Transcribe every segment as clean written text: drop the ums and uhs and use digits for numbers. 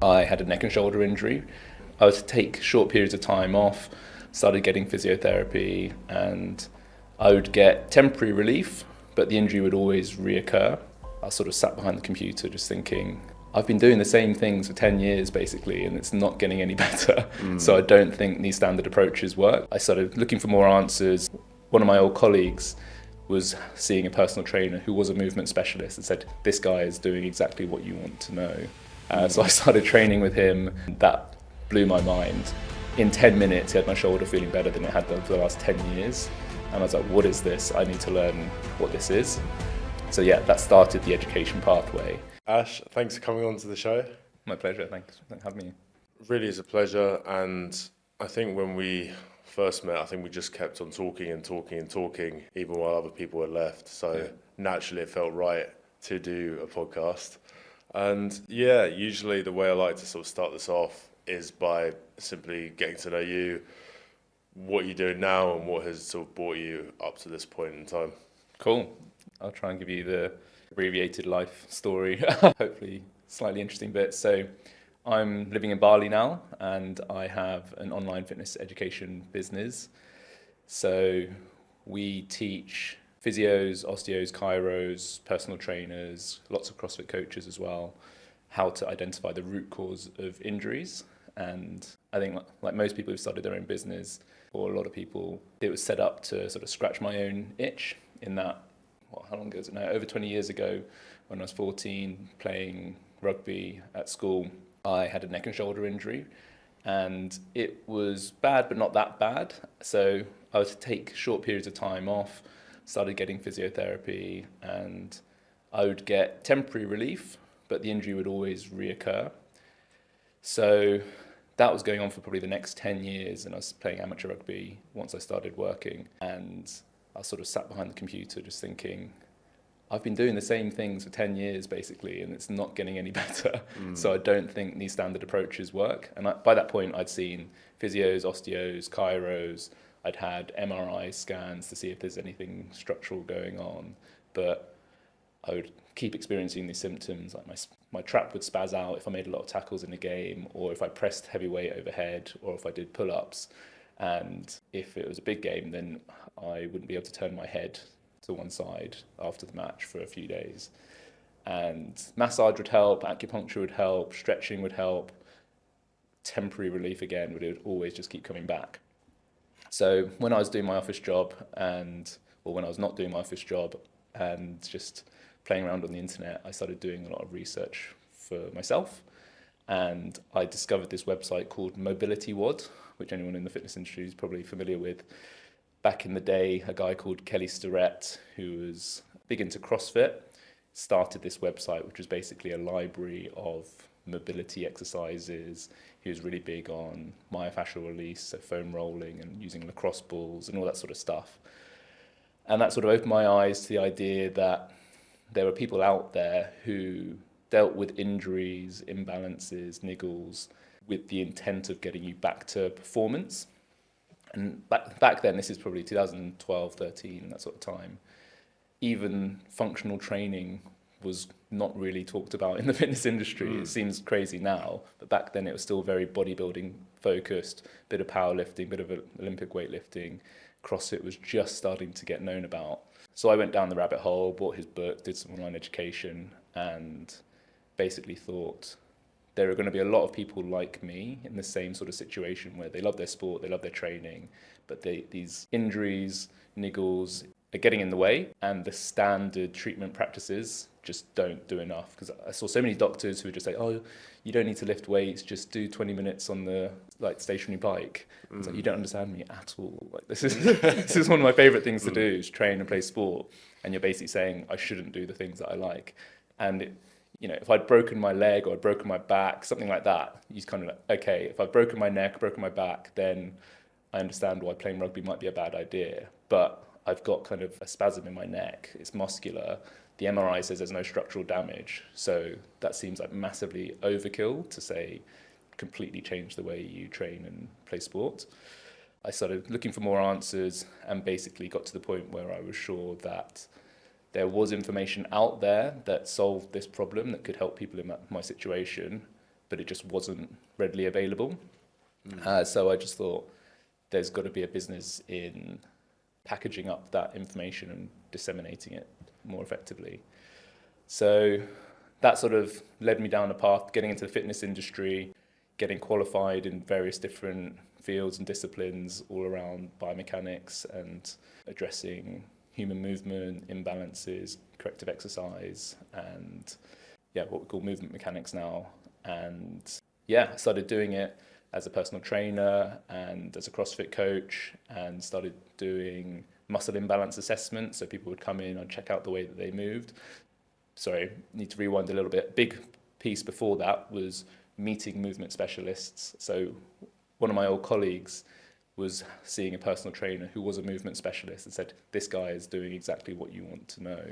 I had a neck and shoulder injury. I was to take short periods of time off, started getting physiotherapy, and I would get temporary relief, but the injury would always reoccur. I sort of sat behind the computer just thinking, I've been doing the same things for 10 years basically, and it's not getting any better. So I don't think these standard approaches work. I started looking for more answers. One of my old colleagues was seeing a personal trainer who was a movement specialist and said, this guy is doing exactly what you want to know. So I started training with him. That blew my mind. In 10 minutes, he had my shoulder feeling better than it had done for the last 10 years. And I was like, what is this? I need to learn what this is. So yeah, that started the education pathway. Ash, thanks for coming on to the show. My pleasure, thanks for having me. Really is a pleasure, and I think when we first met, I think we just kept on talking and talking and talking, even while other people had left. So naturally it felt right to do a podcast. And yeah, usually the way I like to sort of start this off is by simply getting to know you, what you're doing now, and what has sort of brought you up to this point in time. Cool. I'll try and give you the abbreviated life story, hopefully slightly interesting bit. So I'm living in Bali now, and I have an online fitness education business. So we teach physios, osteos, chiros, personal trainers, lots of CrossFit coaches as well, how to identify the root cause of injuries. And I think like most people who've started their own business, or a lot of people, it was set up to sort of scratch my own itch in that, how long ago is it now? Over 20 years ago, when I was 14, playing rugby at school, I had a neck and shoulder injury, and it was bad, but not that bad. So I was to take short periods of time off, started getting physiotherapy, and I would get temporary relief, but the injury would always reoccur. So that was going on for probably the next 10 years, and I was playing amateur rugby once I started working, and I sort of sat behind the computer just thinking, I've been doing the same things for 10 years basically, and it's not getting any better. So I don't think these standard approaches work. And by that point, I'd seen physios, osteos, chiros. I'd had MRI scans to see if there's anything structural going on. But I would keep experiencing these symptoms, like my trap would spaz out if I made a lot of tackles in a game, or if I pressed heavy weight overhead, or if I did pull-ups. And if it was a big game, then I wouldn't be able to turn my head to one side after the match for a few days. And massage would help, acupuncture would help, stretching would help, temporary relief again, but it would always just keep coming back. So when I was doing my office job, or when I was not doing my office job and just playing around on the internet, I started doing a lot of research for myself. And I discovered this website called Mobility WOD, which anyone in the fitness industry is probably familiar with. Back in the day, a guy called Kelly Starrett, who was big into CrossFit, started this website, which was basically a library of mobility exercises. He was really big on myofascial release, so foam rolling and using lacrosse balls and all that sort of stuff. And that sort of opened my eyes to the idea that there were people out there who dealt with injuries, imbalances, niggles, with the intent of getting you back to performance. And back then, this is probably 2012, 13, that sort of time, even functional training was not really talked about in the fitness industry. It seems crazy now, but back then it was still very bodybuilding focused, bit of powerlifting, bit of Olympic weightlifting. CrossFit was just starting to get known about. So I went down the rabbit hole, bought his book, did some online education, and basically thought, there are going to be a lot of people like me in the same sort of situation where they love their sport, they love their training, but these injuries, niggles are getting in the way, and the standard treatment practices just don't do enough. Because I saw so many doctors who would just say, oh, you don't need to lift weights, just do 20 minutes on the stationary bike. It's like, you don't understand me at all. Like, this is one of my favorite things to do, is train and play sport. And you're basically saying I shouldn't do the things that I like. And if I'd broken my leg or I'd broken my back, something like that, you're kind of like, okay, if I've broken my neck, broken my back, then I understand why playing rugby might be a bad idea. But I've got kind of a spasm in my neck, it's muscular. The MRI says there's no structural damage. So that seems like massively overkill to say completely change the way you train and play sport. I started looking for more answers and basically got to the point where I was sure that there was information out there that solved this problem, that could help people in my situation, but it just wasn't readily available. So I just thought there's got to be a business in packaging up that information and disseminating it more effectively. So that sort of led me down a path, getting into the fitness industry, getting qualified in various different fields and disciplines all around biomechanics and addressing human movement, imbalances, corrective exercise, and what we call movement mechanics now. And I started doing it as a personal trainer and as a CrossFit coach, and started doing muscle imbalance assessments. So people would come in and check out the way that they moved. Sorry, need to rewind a little bit. Big piece before that was meeting movement specialists. So one of my old colleagues was seeing a personal trainer who was a movement specialist and said, this guy is doing exactly what you want to know.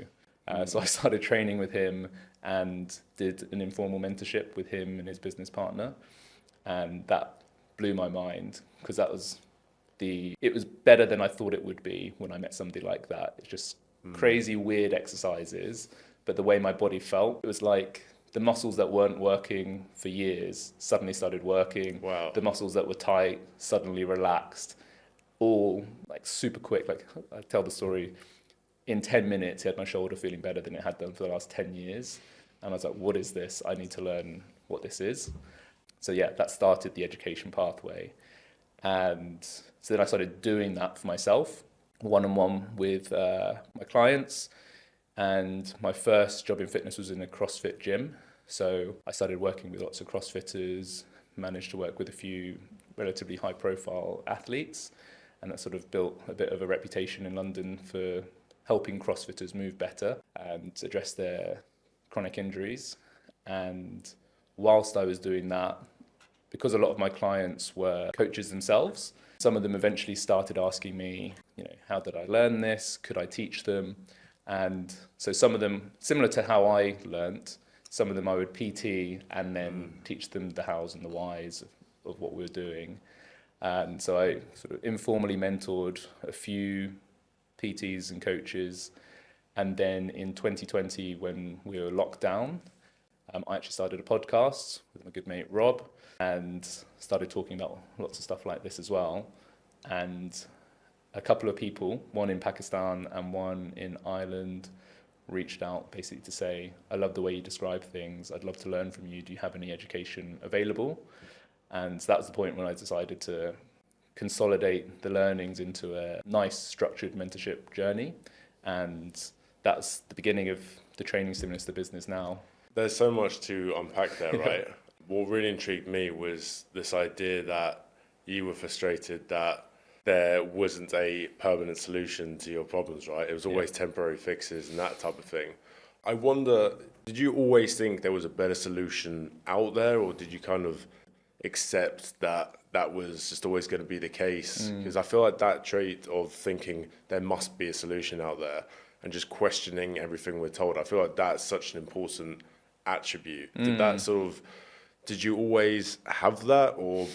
So I started training with him and did an informal mentorship with him and his business partner. And that blew my mind, because it was better than I thought it would be when I met somebody like that. It's just crazy, weird exercises, but the way my body felt, it was like the muscles that weren't working for years suddenly started working. Wow. The muscles that were tight suddenly relaxed, all like super quick. Like I tell the story, in 10 minutes, he had my shoulder feeling better than it had done for the last 10 years. And I was like, what is this? I need to learn what this is. So that started the education pathway. And so then I started doing that for myself, one-on-one with my clients. And my first job in fitness was in a CrossFit gym. So I started working with lots of CrossFitters, managed to work with a few relatively high-profile athletes. And that sort of built a bit of a reputation in London for helping CrossFitters move better and address their chronic injuries. And whilst I was doing that, because a lot of my clients were coaches themselves, some of them eventually started asking me, how did I learn this? Could I teach them? And so some of them, similar to how I learnt, some of them I would PT and then teach them the hows and the whys of what we were doing. And so I sort of informally mentored a few PTs and coaches. And then in 2020, when we were locked down, I actually started a podcast with my good mate Rob and started talking about lots of stuff like this as well. And a couple of people, one in Pakistan and one in Ireland, reached out basically to say, I love the way you describe things. I'd love to learn from you. Do you have any education available? And so that was the point when I decided to consolidate the learnings into a nice structured mentorship journey. And that's the beginning of the training stimulus, the business now. There's so much to unpack there, right? What really intrigued me was this idea that you were frustrated that there wasn't a permanent solution to your problems, right? It was always temporary fixes and that type of thing. I wonder, did you always think there was a better solution out there, or did you kind of accept that that was just always going to be the case? Because I feel like that trait of thinking there must be a solution out there and just questioning everything we're told, I feel like that's such an important attribute. Did you always have that, or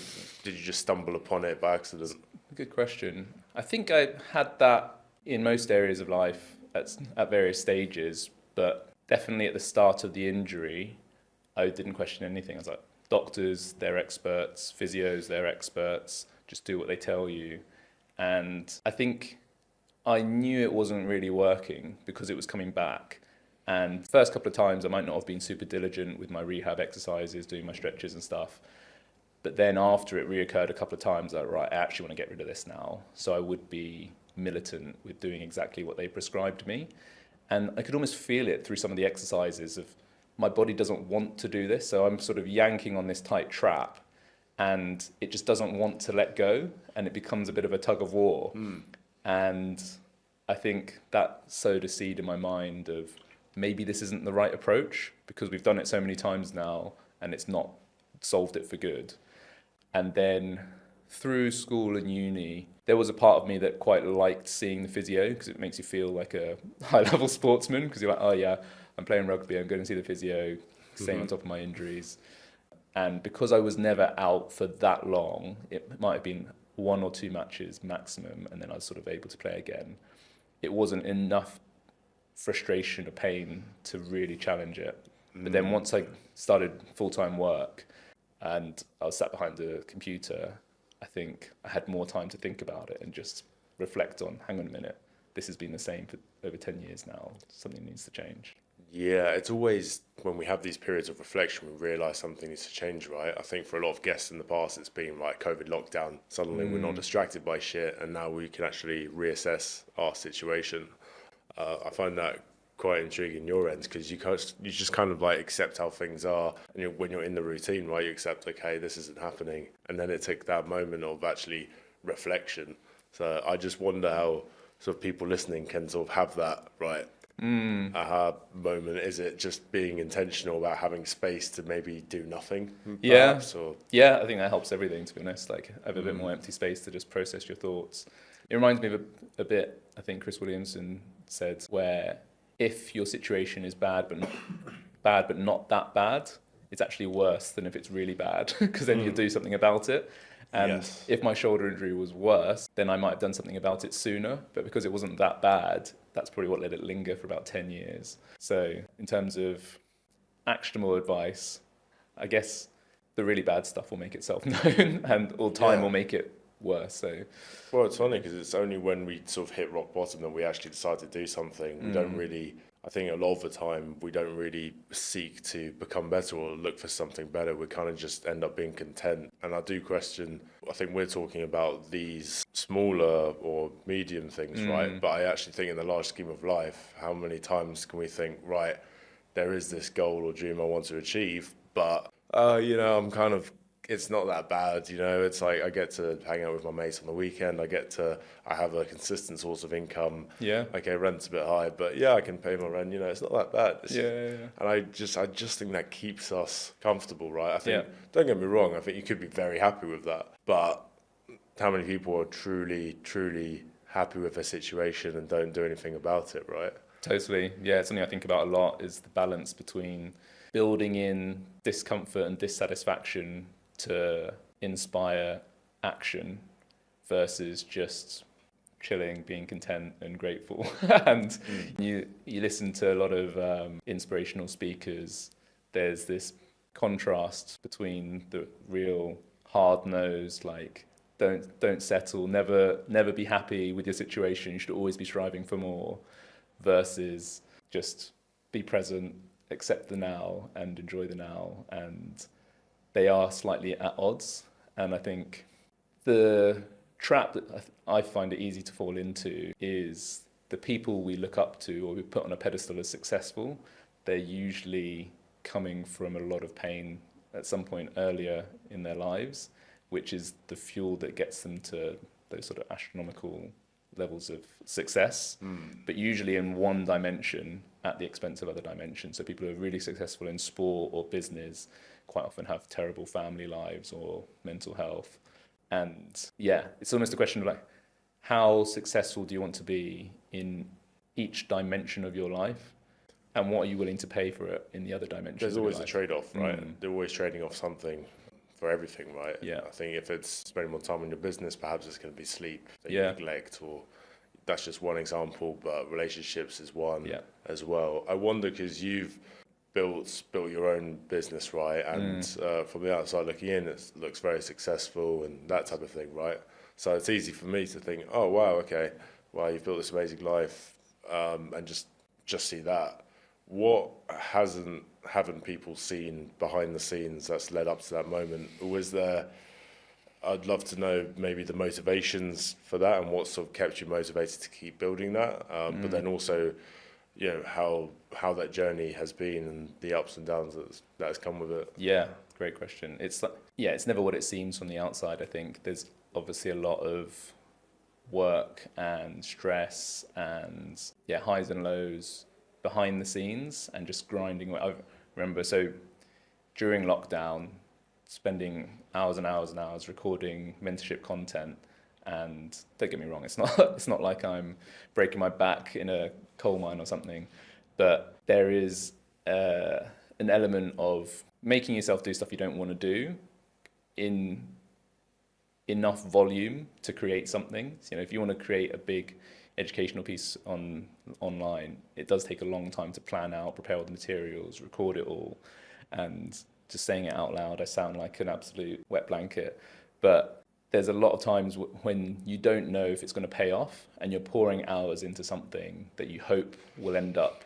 did you just stumble upon it by accident? Good question. I think I had that in most areas of life at various stages, but definitely at the start of the injury, I didn't question anything. I was like, doctors, they're experts, physios, they're experts, just do what they tell you. And I think I knew it wasn't really working because it was coming back. And the first couple of times I might not have been super diligent with my rehab exercises, doing my stretches and stuff. But then after it reoccurred a couple of times, I actually want to get rid of this now. So I would be militant with doing exactly what they prescribed me. And I could almost feel it through some of the exercises of my body doesn't want to do this. So I'm sort of yanking on this tight trap and it just doesn't want to let go. And it becomes a bit of a tug of war. And I think that sowed a seed in my mind of maybe this isn't the right approach because we've done it so many times now and it's not solved it for good. And then through school and uni, there was a part of me that quite liked seeing the physio because it makes you feel like a high-level sportsman because you're like, oh yeah, I'm playing rugby, I'm going to see the physio, staying on top of my injuries. And because I was never out for that long, it might have been 1 or 2 matches maximum, and then I was sort of able to play again. It wasn't enough frustration or pain to really challenge it. But then once I started full-time work, and I was sat behind the computer, I think I had more time to think about it and just reflect on, hang on a minute, this has been the same for over 10 years now. Something needs to change. Yeah, it's always when we have these periods of reflection, we realise something needs to change, right? I think for a lot of guests in the past, it's been like COVID lockdown. Suddenly we're not distracted by shit, and now we can actually reassess our situation. I find that quite intriguing your end because you just kind of like accept how things are, and when you're in the routine, right, you accept, okay, this isn't happening, and then it took that moment of actually reflection. So I just wonder how sort of people listening can sort of have that, right, aha moment. Is it just being intentional about having space to maybe do nothing, perhaps, or Yeah, I think that helps everything, to be honest. Like, have a bit more empty space to just process your thoughts. It reminds me of a bit, I think Chris Williamson said, where if your situation is bad but not that bad, it's actually worse than if it's really bad, because then you do something about it. And Yes. if my shoulder injury was worse, then I might have done something about it sooner. But because it wasn't that bad, that's probably what let it linger for about 10 years. So in terms of actionable advice, I guess the really bad stuff will make itself known, and all time Yeah. will make it worse. So Well, it's funny because it's only when we sort of hit rock bottom that we actually decide to do something. We don't really, I think a lot of the time, we don't really seek to become better or look for something better. We kind of just end up being content. And I do question, I think we're talking about these smaller or medium things, right? But I actually think in the large scheme of life, how many times can we think, right, there is this goal or dream I want to achieve, but, I'm kind of, it's not that bad, it's like I get to hang out with my mates on the weekend. I have a consistent source of income. yeah, Okay, rent's a bit high, but yeah, I can pay my rent, it's not that bad. yeah. And I just think that keeps us comfortable, right? I think, Yeah. don't get me wrong, I think you could be very happy with that, but how many people are truly, truly happy with their situation and don't do anything about it, right? Totally. Yeah, it's something I think about a lot, is the balance between building in discomfort and dissatisfaction to inspire action versus just chilling, being content and grateful. And you listen to a lot of inspirational speakers, there's this contrast between the real hard-nosed, like, don't settle, never be happy with your situation, you should always be striving for more, versus just be present, accept the now and enjoy the now. And they are slightly at odds. And I think the trap that I find it easy to fall into is the people we look up to or we put on a pedestal as successful, they're usually coming from a lot of pain at some point earlier in their lives, which is the fuel that gets them to those sort of astronomical levels of success, but usually in one dimension at the expense of other dimensions. So people who are really successful in sport or business quite often have terrible family lives or mental health. And yeah, it's almost a question of like, how successful do you want to be in each dimension of your life? And what are you willing to pay for it in the other dimensions? There's of your always a life? trade-off, right? They're always trading off something for everything, right? Yeah. I think if it's spending more time on your business, perhaps it's going to be sleep that you Yeah. neglect, or that's just one example, but relationships is one Yeah. as well. I wonder, because you've built your own business, right? And from the outside looking in, it looks very successful and that type of thing, right? So it's easy for me to think, oh, wow, okay, well, you've built this amazing life, and just see that. What haven't people seen behind the scenes that's led up to that moment? Was there, I'd love to know maybe the motivations for that and what sort of kept you motivated to keep building that, but then also, how that journey has been and the ups and downs that has come with it. Yeah, great question. It's like, yeah, it's never what it seems from the outside. I think there's obviously a lot of work and stress and highs and lows behind the scenes and just grinding. I remember, so during lockdown, spending hours and hours and hours recording mentorship content. And don't get me wrong, it's not like I'm breaking my back in a coal mine or something, but there is an element of making yourself do stuff you don't want to do in enough volume to create something. So, if you want to create a big educational piece online, it does take a long time to plan out, prepare all the materials, record it all, and just saying it out loud, I sound like an absolute wet blanket. But there's a lot of times when you don't know if it's going to pay off, and you're pouring hours into something that you hope will end up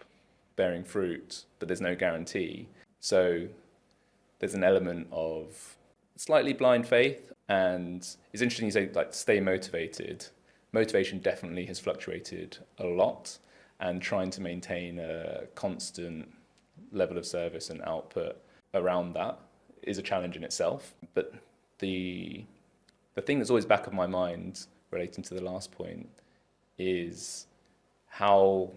bearing fruit, but there's no guarantee. So there's an element of slightly blind faith. And it's interesting you say, like, stay motivated. Motivation definitely has fluctuated a lot, and trying to maintain a constant level of service and output around that is a challenge in itself. But the thing that's always back of my mind relating to the last point is how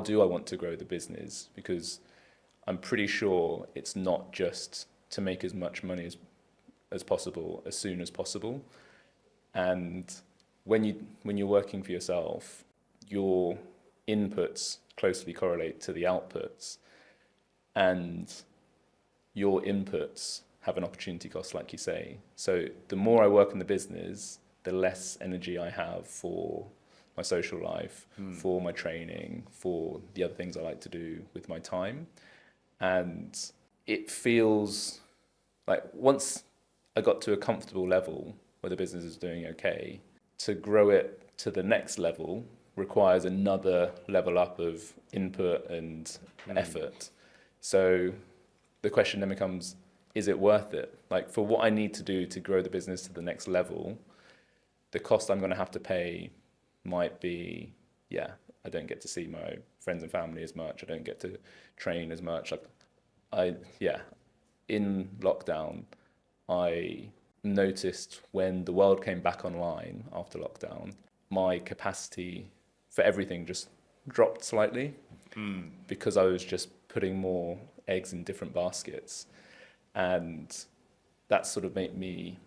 do I want to grow the business? Because I'm pretty sure it's not just to make as much money as possible as soon as possible. And when you're working for yourself, your inputs closely correlate to the outputs, and your inputs have an opportunity cost, like you say. So the more I work in the business, the less energy I have for my social life, for my training, for the other things I like to do with my time. And it feels like once I got to a comfortable level where the business is doing okay, to grow it to the next level requires another level up of input and effort. So the question then becomes, is it worth it? Like, for what I need to do to grow the business to the next level, the cost I'm going to have to pay might be, I don't get to see my friends and family as much. I don't get to train as much. In lockdown, I noticed when the world came back online after lockdown, my capacity for everything just dropped slightly because I was just putting more eggs in different baskets. And that sort of made me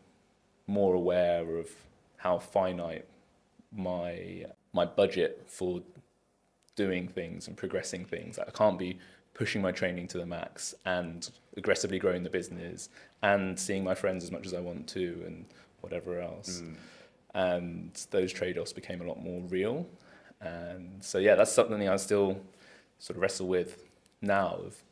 more aware of how finite my budget for doing things and progressing things. I can't be pushing my training to the max and aggressively growing the business and seeing my friends as much as I want to and whatever else. And those trade-offs became a lot more real. And so, that's something I still sort of wrestle with now of,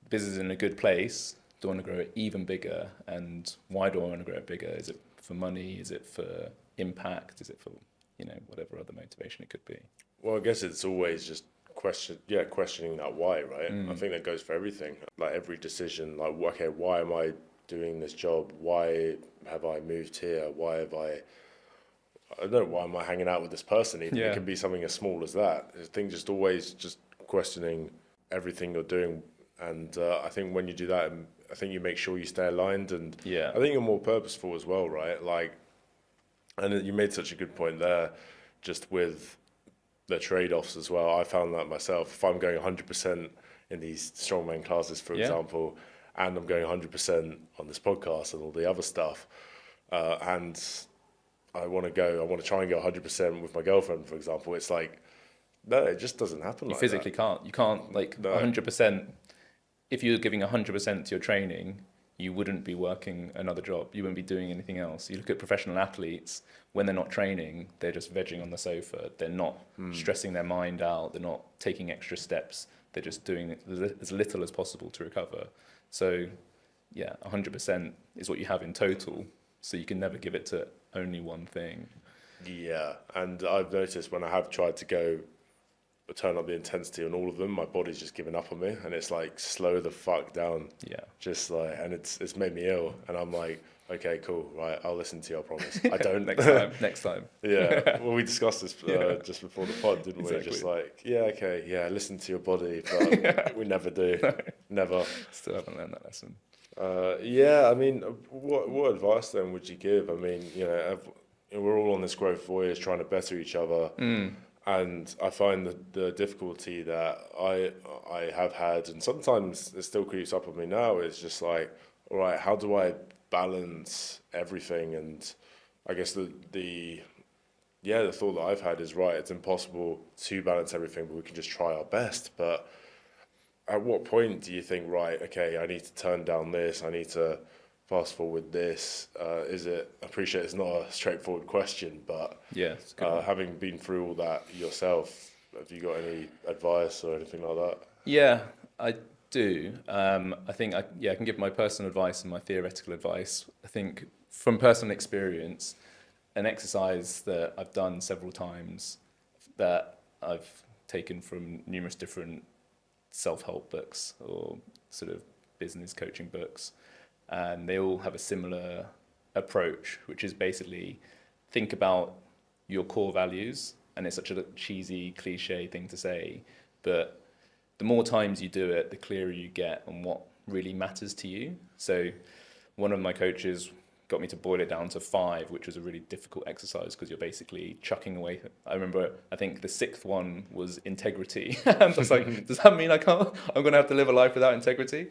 business is in a good place. Do I want to grow it even bigger? And why do I want to grow it bigger? Is it for money? Is it for impact? Is it for, whatever other motivation it could be? Well, I guess it's always just questioning that why, right? I think that goes for everything. Like every decision, like, okay, why am I doing this job? Why have I moved here? I don't know, why am I hanging out with this person? Even it can be something as small as that. I think just always just questioning everything you're doing. And I think when you do that, I think you make sure you stay aligned, and I think you're more purposeful as well, right? Like, and you made such a good point there, just with the trade-offs as well. I found that myself. If I'm going 100% in these strongman classes, for example, and I'm going 100% on this podcast and all the other stuff, and I want to try and go 100% with my girlfriend, for example, it's like, no, it just doesn't happen like that. You physically can't. You can't, 100%. If you're giving 100% to your training, you wouldn't be working another job. You wouldn't be doing anything else. You look at professional athletes, when they're not training, they're just vegging on the sofa. They're not stressing their mind out. They're not taking extra steps. They're just doing as little as possible to recover. So, 100% is what you have in total. So you can never give it to only one thing. Yeah, and I've noticed when I have tried to turn up the intensity on all of them, my body's just given up on me, and it's like, slow the fuck down. Just like, and it's made me ill, and I'm like, okay, cool, right, I'll listen to you, I promise. I don't. next time. Well, we discussed this just before the pod, didn't we? Just like, listen to your body, but we never do. Never. Still haven't learned that lesson. I mean, what advice then would you give? I mean, we're all on this growth voyage trying to better each other. And I find the difficulty that I have had, and sometimes it still creeps up on me now, is just like, all right, how do I balance everything? And I guess the thought that I've had is, right, it's impossible to balance everything, but we can just try our best. But at what point do you think, right, okay, I need to turn down this, I need to fast forward this? I appreciate it's not a straightforward question, but having been through all that yourself, have you got any advice or anything like that? Yeah, I do. I think I can give my personal advice and my theoretical advice. I think from personal experience, an exercise that I've done several times that I've taken from numerous different self-help books or sort of business coaching books, and they all have a similar approach, which is basically think about your core values. And it's such a cheesy cliche thing to say, but the more times you do it, the clearer you get on what really matters to you. So one of my coaches got me to boil it down to 5, which was a really difficult exercise because you're basically chucking away. I remember, I think the 6th one was integrity. And I was like, does that mean I'm going to have to live a life without integrity?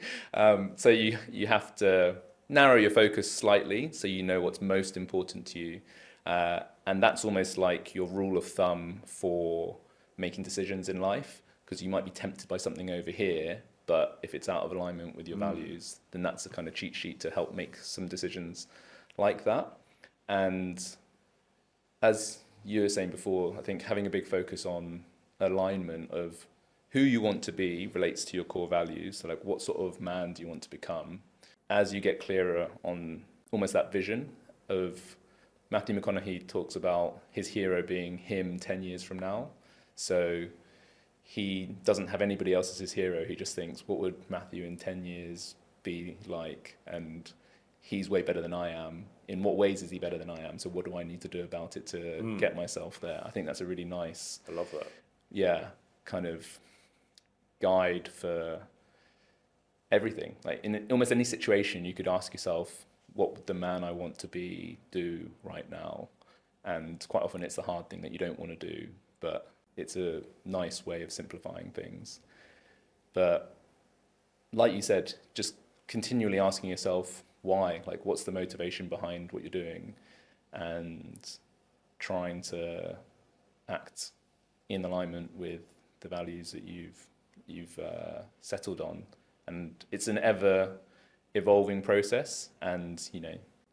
So you have to narrow your focus slightly so you know what's most important to you. And that's almost like your rule of thumb for making decisions in life, because you might be tempted by something over here, but if it's out of alignment with your values, then that's a kind of cheat sheet to help make some decisions like that. And as you were saying before, I think having a big focus on alignment of who you want to be relates to your core values. So like, what sort of man do you want to become? As you get clearer on almost that vision of Matthew McConaughey talks about his hero being him 10 years from now. So he doesn't have anybody else as his hero. He just thinks, what would Matthew in 10 years be like? And he's way better than I am. In what ways is he better than I am? So what do I need to do about it to get myself there? I think that's a really nice, I love that. Yeah, kind of guide for everything. Like in almost any situation, you could ask yourself, what would the man I want to be do right now? And quite often it's the hard thing that you don't want to do, but it's a nice way of simplifying things. But like you said, just continually asking yourself why, like what's the motivation behind what you're doing, and trying to act in alignment with the values that you've settled on. And it's an ever evolving process. And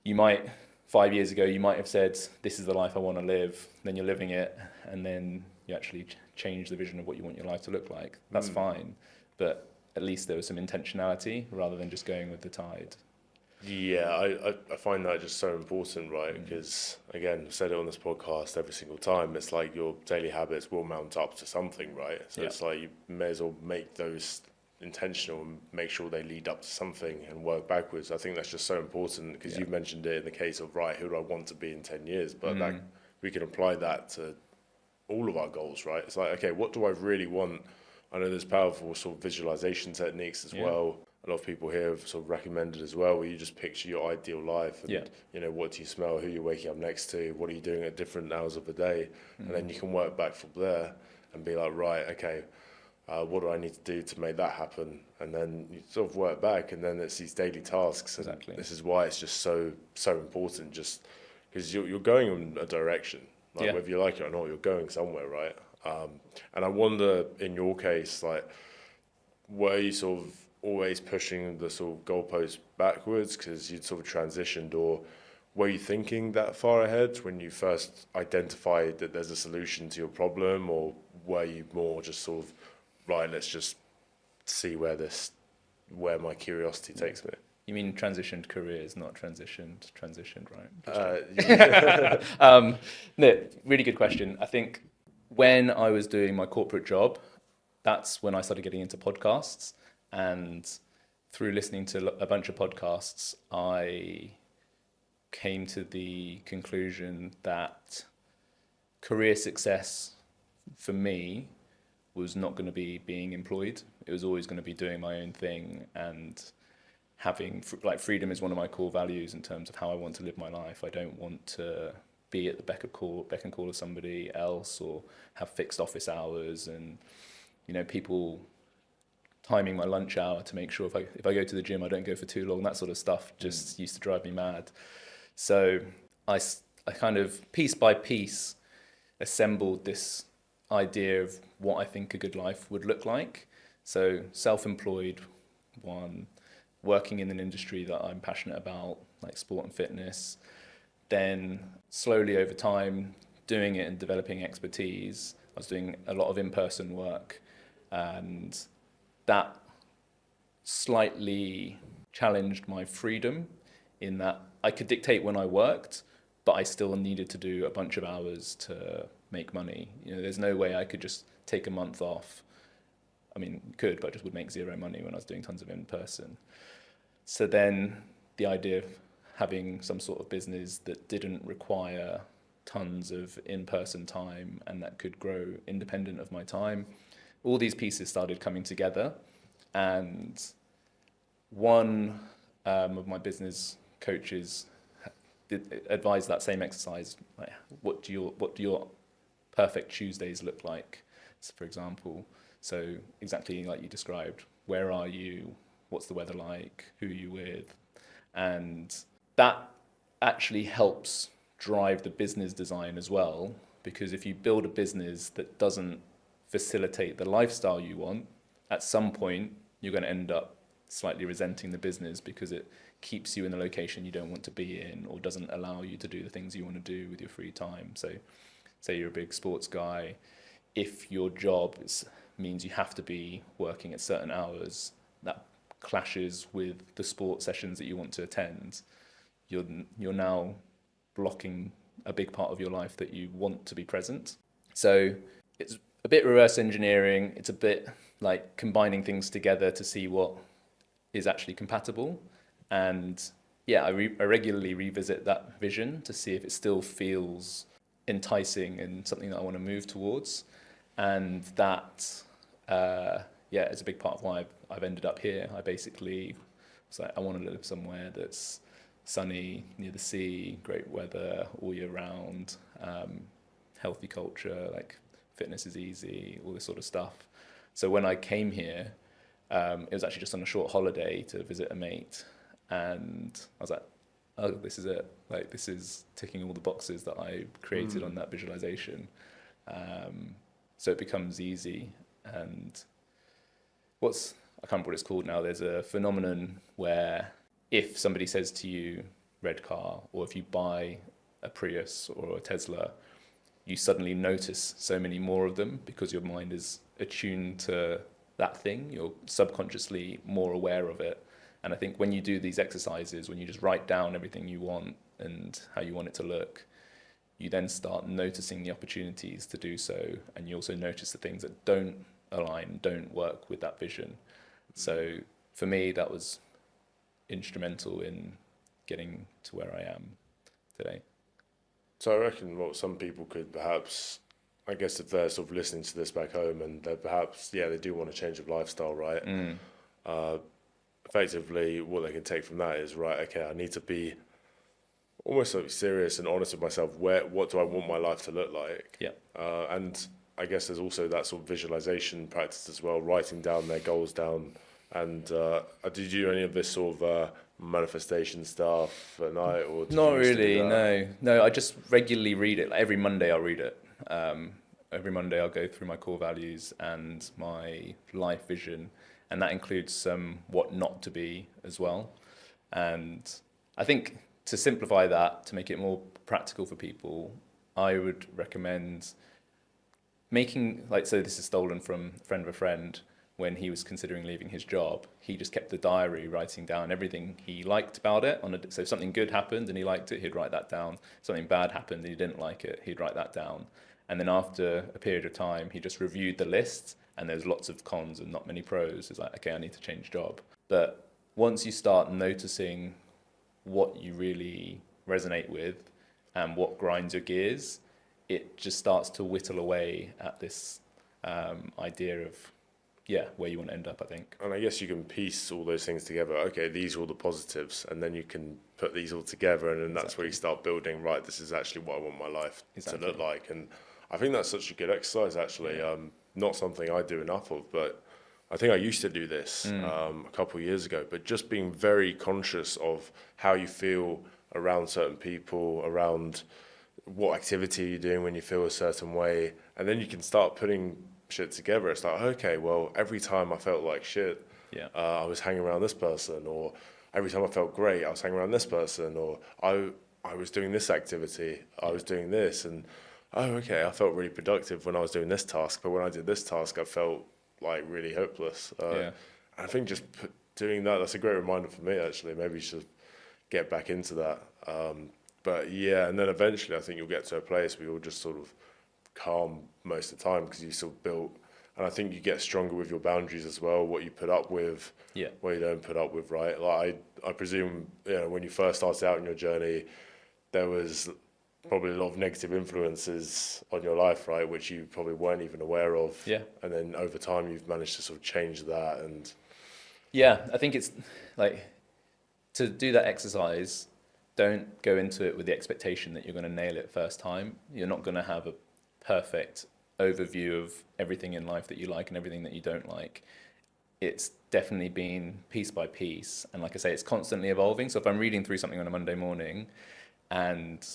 you might 5 years ago you might have said, this is the life I want to live, then you're living it, and then you actually change the vision of what you want your life to look like. That's fine, but at least there was some intentionality rather than just going with the tide. Yeah, I find that just so important, right? Because again, I've said it on this podcast every single time, it's like your daily habits will mount up to something, right? So it's like you may as well make those intentional and make sure they lead up to something and work backwards. I think that's just so important, because you've mentioned it in the case of, right, who do I want to be in 10 years? But that, we can apply that to all of our goals, right? It's like, okay, what do I really want? I know there's powerful sort of visualization techniques as well. A lot of people here have sort of recommended as well, where you just picture your ideal life and, what do you smell, who you're waking up next to, what are you doing at different hours of the day? And then you can work back from there and be like, right, okay, what do I need to do to make that happen? And then you sort of work back, and then it's these daily tasks. And this is why it's just so important, just because you're going in a direction, like whether you like it or not, you're going somewhere, right? And I wonder, in your case, like, were you sort of always pushing the sort of goalposts backwards because you'd sort of transitioned, or were you thinking that far ahead when you first identified that there's a solution to your problem, or were you more just sort of, right, let's just see where my curiosity takes me? You mean transitioned careers, not transitioned, right? No, really good question. I think when I was doing my corporate job, that's when I started getting into podcasts. And through listening to a bunch of podcasts, I came to the conclusion that career success for me was not going to be being employed. It was always going to be doing my own thing, and having, like, freedom is one of my core values in terms of how I want to live my life. I don't want to be at the beck and call of somebody else, or have fixed office hours and, people timing my lunch hour to make sure if I go to the gym, I don't go for too long. That sort of stuff just used to drive me mad. So I kind of piece by piece assembled this idea of what I think a good life would look like. So self-employed, one, working in an industry that I'm passionate about, like sport and fitness. Then slowly over time, doing it and developing expertise. I was doing a lot of in-person work, and that slightly challenged my freedom in that I could dictate when I worked, but I still needed to do a bunch of hours to make money. You know, there's no way I could just take a month off. I mean, could, but I just would make zero money when I was doing tons of in-person. So then the idea of having some sort of business that didn't require tons of in-person time and that could grow independent of my time, all these pieces started coming together. And one of my business coaches advised that same exercise. Like, what do your perfect Tuesdays look like, for example? So exactly like you described, where are you? What's the weather like? Who are you with? And that actually helps drive the business design as well, because if you build a business that doesn't facilitate the lifestyle you want, at some point you're going to end up slightly resenting the business because it keeps you in the location you don't want to be in or doesn't allow you to do the things you want to do with your free time. So say you're a big sports guy, if your job means you have to be working at certain hours, that clashes with the sport sessions that you want to attend. You're now blocking a big part of your life that you want to be present. So it's a bit reverse engineering. It's a bit like combining things together to see what is actually compatible. And yeah, I regularly revisit that vision to see if it still feels enticing and something that I want to move towards. And that, is a big part of why I've ended up here. I basically was like, I want to live somewhere that's sunny, near the sea, great weather all year round, healthy culture, like fitness is easy, all this sort of stuff. So when I came here, it was actually just on a short holiday to visit a mate. And I was like, oh, this is it. Like, this is ticking all the boxes that I created on that visualization. So it becomes easy. And I can't remember what it's called now. There's a phenomenon where if somebody says to you, red car, or if you buy a Prius or a Tesla, you suddenly notice so many more of them because your mind is attuned to that thing. You're subconsciously more aware of it. And I think when you do these exercises, when you just write down everything you want and how you want it to look, you then start noticing the opportunities to do so. And you also notice the things that don't align, don't work with that vision. So for me, that was instrumental in getting to where I am today. So I reckon what some people could perhaps, I guess if they're sort of listening to this back home and they're perhaps, they do want a change of lifestyle, right? Effectively, what they can take from that is, right, okay, I need to be almost like serious and honest with myself. What do I want my life to look like? Yeah. And I guess there's also that sort of visualization practice as well, writing down their goals down. And did you do any of this sort of manifestation stuff at night, or did Not you used to do really, that? no. I just regularly read it. Like every Monday I'll read it. Every Monday I'll go through my core values and my life vision, and that includes some what not to be as well. And I think to simplify that, to make it more practical for people, I would recommend making, like, so this is stolen from a friend of a friend. When he was considering leaving his job, he just kept a diary writing down everything he liked about it. So if something good happened and he liked it, he'd write that down. Something bad happened and he didn't like it, he'd write that down. And then after a period of time, he just reviewed the list, and there's lots of cons and not many pros. It's like, okay, I need to change job. But once you start noticing what you really resonate with and what grinds your gears, it just starts to whittle away at this idea of where you want to end up, I think. And I guess you can piece all those things together. Okay, these are all the positives, and then you can put these all together, and then that's where you start building, right, this is actually what I want my life to look like. And I think that's such a good exercise, actually. Not something I do enough of, but I think I used to do this a couple of years ago, but just being very conscious of how you feel around certain people, around what activity you're doing when you feel a certain way, and then you can start putting shit together. It's like, okay, well, every time I felt like shit, I was hanging around this person, or every time I felt great, I was hanging around this person, or I was doing this activity, I was doing this, and okay, I felt really productive when I was doing this task, but when I did this task, I felt like really hopeless. I think just doing that, that's a great reminder for me, actually. Maybe you should get back into that. But yeah, and then eventually I think you'll get to a place where you'll just sort of calm most of the time because you sort of built, and I think you get stronger with your boundaries as well, what you put up with, what you don't put up with, right? Like I presume, when you first started out in your journey, there was probably a lot of negative influences on your life, right, which you probably weren't even aware of. Yeah. And then over time you've managed to sort of change that. And Yeah, I think it's like, to do that exercise, don't go into it with the expectation that you're going to nail it first time. You're not going to have a perfect overview of everything in life that you like and everything that you don't like. It's definitely been piece by piece. And like I say, it's constantly evolving. So if I'm reading through something on a Monday morning and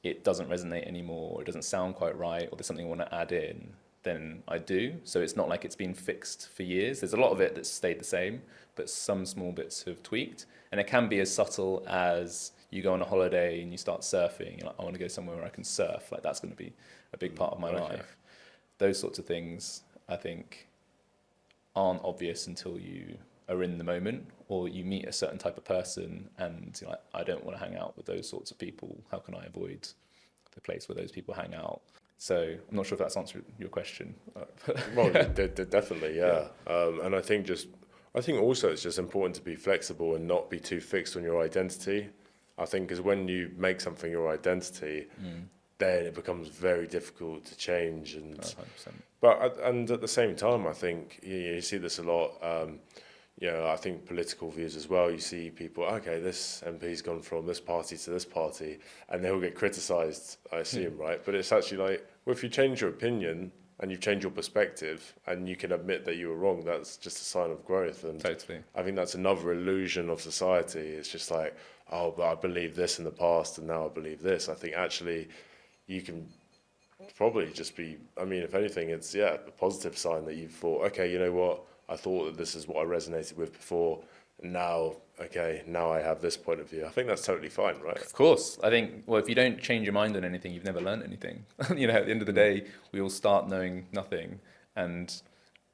it doesn't resonate anymore, or it doesn't sound quite right, or there's something I want to add in, then I do. So it's not like it's been fixed for years. There's a lot of it that's stayed the same, but some small bits have tweaked. And it can be as subtle as you go on a holiday and you start surfing. You're like, I want to go somewhere where I can surf. Like, that's going to be a big part of my life. Those sorts of things, I think, aren't obvious until you are in the moment, or you meet a certain type of person and you're like, I don't want to hang out with those sorts of people. How can I avoid the place where those people hang out? So I'm not sure if that's answered your question. Well, definitely, yeah. And I think also it's just important to be flexible and not be too fixed on your identity. I think because when you make something your identity, then it becomes very difficult to change. And 100%. But at the same time, I think you see this a lot. I think political views as well. You see people, okay, this MP's gone from this party to this party, and they will get criticised, I assume, right? But it's actually like, well, if you change your opinion and you change your perspective and you can admit that you were wrong, that's just a sign of growth. And Totally. I think that's another illusion of society. It's just like, oh, but I believed this in the past and now I believe this. I think actually you can probably just be, I mean, if anything, it's, a positive sign that you've thought, okay, you know what? I thought that this is what I resonated with before. Now I have this point of view. I think that's totally fine, right? Of course. I think, well, if you don't change your mind on anything, you've never learned anything. At the end of the day, we all start knowing nothing, and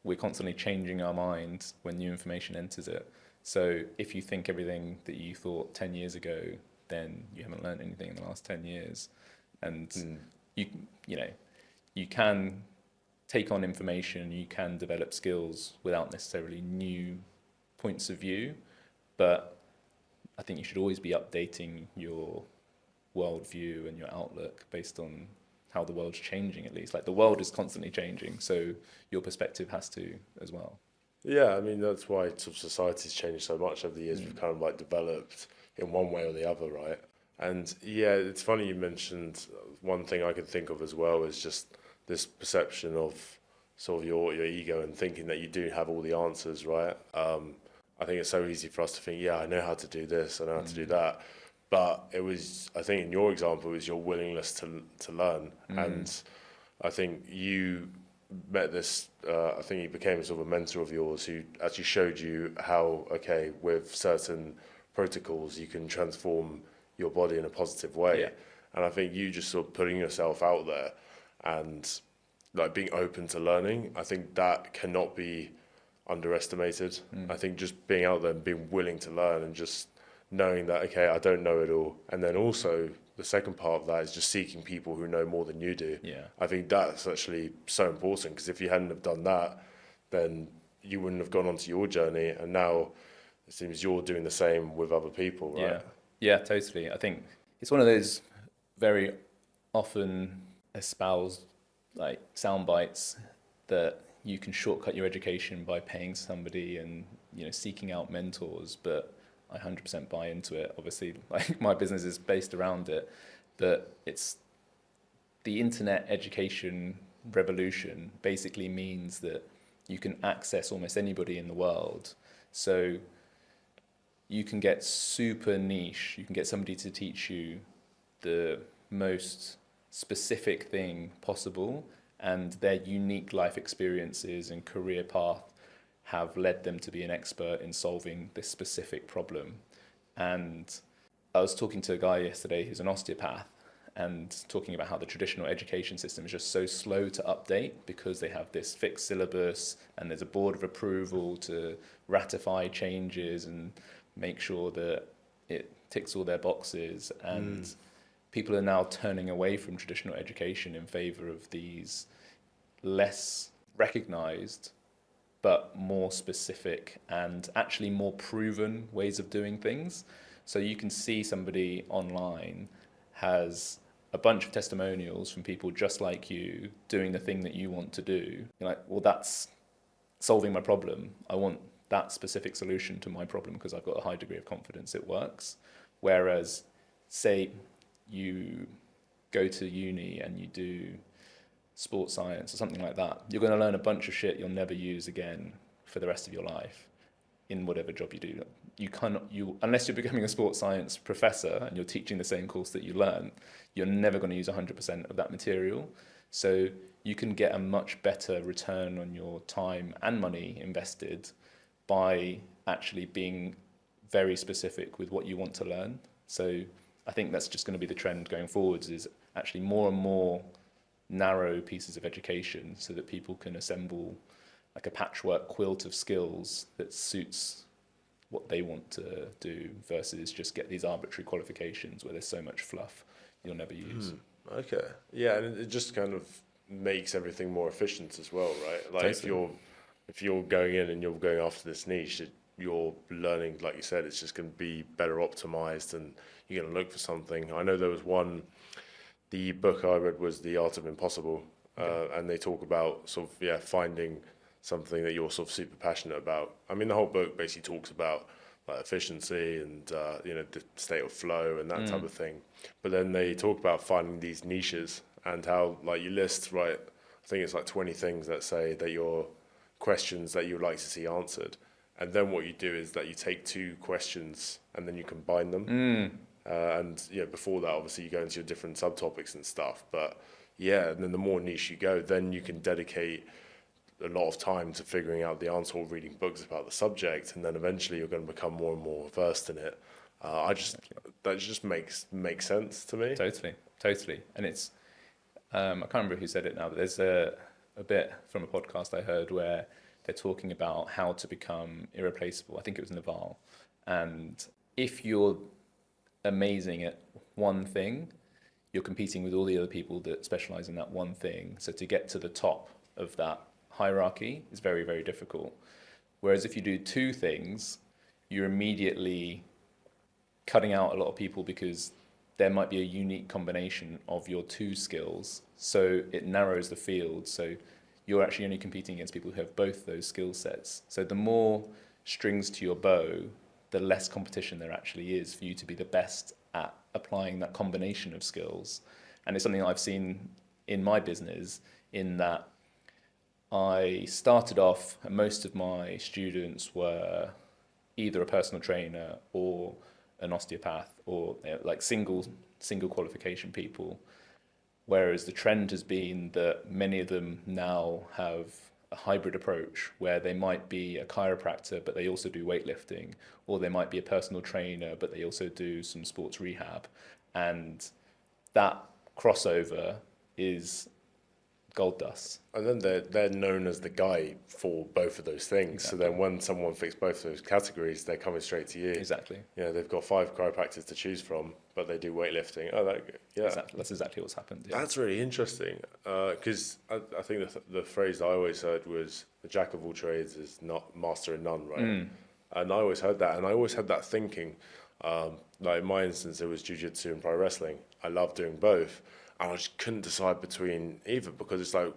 we're constantly changing our mind when new information enters it. So if you think everything that you thought 10 years ago, then you haven't learned anything in the last 10 years. And you can take on information, you can develop skills without necessarily new points of view, but I think you should always be updating your worldview and your outlook based on how the world's changing, at least. Like, the world is constantly changing, so your perspective has to as well. Yeah, I mean, that's why sort of society's changed so much over the years. We've kind of like developed in one way or the other, right? And yeah, it's funny you mentioned one thing I could think of as well is just this perception of sort of your ego and thinking that you do have all the answers, right? I think it's so easy for us to think, I know how to do this, I know how to do that. But it was, I think in your example, it was your willingness to learn. And I think you met this, I think you became sort of a mentor of yours who actually showed you how, okay, with certain protocols, you can transform your body in a positive way. Yeah. And I think you just sort of putting yourself out there and like being open to learning, I think that cannot be underestimated. I think just being out there and being willing to learn and just knowing that, okay, I don't know it all. And then also the second part of that is just seeking people who know more than you do. Yeah. I think that's actually so important, because if you hadn't have done that, then you wouldn't have gone onto your journey. And now it seems you're doing the same with other people, right? Yeah, totally. I think it's one of those very often espoused like sound bites that you can shortcut your education by paying somebody and seeking out mentors, but I 100% buy into it. Obviously, like, my business is based around it, but it's the internet education revolution basically means that you can access almost anybody in the world. So you can get super niche. You can get somebody to teach you the most specific thing possible, and their unique life experiences and career path have led them to be an expert in solving this specific problem. And I was talking to a guy yesterday who's an osteopath, and talking about how the traditional education system is just so slow to update because they have this fixed syllabus and there's a board of approval to ratify changes and make sure that it ticks all their boxes. And people are now turning away from traditional education in favor of these less recognized but more specific and actually more proven ways of doing things. So you can see somebody online has a bunch of testimonials from people just like you doing the thing that you want to do. You're like, well, that's solving my problem. I want that specific solution to my problem because I've got a high degree of confidence it works. Whereas, say you go to uni and you do sports science or something like that, you're going to learn a bunch of shit you'll never use again for the rest of your life in whatever job you do. Unless you're becoming a sports science professor and you're teaching the same course that you learn, you're never going to use 100% of that material. So you can get a much better return on your time and money invested by actually being very specific with what you want to learn. So I think that's just going to be the trend going forwards, is actually more and more narrow pieces of education so that people can assemble like a patchwork quilt of skills that suits what they want to do versus just get these arbitrary qualifications where there's so much fluff you'll never use. Okay. Yeah, and it just kind of makes everything more efficient as well, right? Like Totally. if you're going in and you're going after this niche, you're learning, like you said, it's just going to be better optimized and you're going to look for something. I know there was the book I read was The Art of Impossible, and they talk about sort of, finding something that you're sort of super passionate about. I mean, the whole book basically talks about like efficiency and the state of flow and that type of thing. But then they talk about finding these niches and how, like, you list, right, I think it's like 20 things that say that your questions that you'd like to see answered. And then what you do is that you take two questions and then you combine them. And before that, obviously, you go into your different subtopics and stuff. But and then the more niche you go, then you can dedicate a lot of time to figuring out the answer or reading books about the subject, and then eventually you're going to become more and more versed in it. That just makes sense to me. Totally. And it's I can't remember who said it now, but there's a bit from a podcast I heard where they're talking about how to become irreplaceable. I think it was Naval. And if you're amazing at one thing, you're competing with all the other people that specialize in that one thing. So to get to the top of that hierarchy is very, very difficult. Whereas if you do two things, you're immediately cutting out a lot of people because there might be a unique combination of your two skills. So it narrows the field. So you're actually only competing against people who have both those skill sets. So the more strings to your bow, the less competition there actually is for you to be the best at applying that combination of skills. And it's something I've seen in my business, in that I started off, and most of my students were either a personal trainer or an osteopath, or like single qualification people. Whereas the trend has been that many of them now have a hybrid approach where they might be a chiropractor, but they also do weightlifting, or they might be a personal trainer, but they also do some sports rehab. And that crossover is gold dust. And then they're known as the guy for both of those things. Exactly. So then when someone fits both of those categories, they're coming straight to you. Exactly. They've got 5 chiropractors to choose from, but they do weightlifting. That's exactly what's happened. Yeah. That's really interesting. Because I think the phrase I always heard was the jack of all trades is not master in none, right? And I always heard that, and I always had that thinking. Like in my instance, it was jiu-jitsu and pro wrestling. I love doing both. And I just couldn't decide between either, because it's like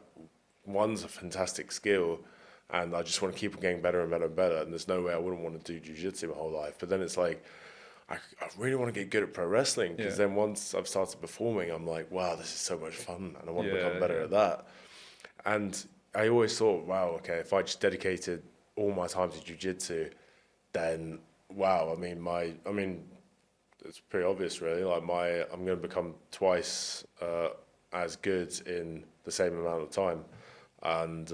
one's a fantastic skill and I just want to keep on getting better and better and better. And there's no way I wouldn't want to do jiu-jitsu my whole life. But then it's like, I really want to get good at pro wrestling, because then once I've started performing, I'm like, wow, this is so much fun and I want to become better at that. And I always thought, wow, okay, if I just dedicated all my time to jiu-jitsu, then wow, I mean, it's pretty obvious, really. Like I'm going to become twice as good in the same amount of time, and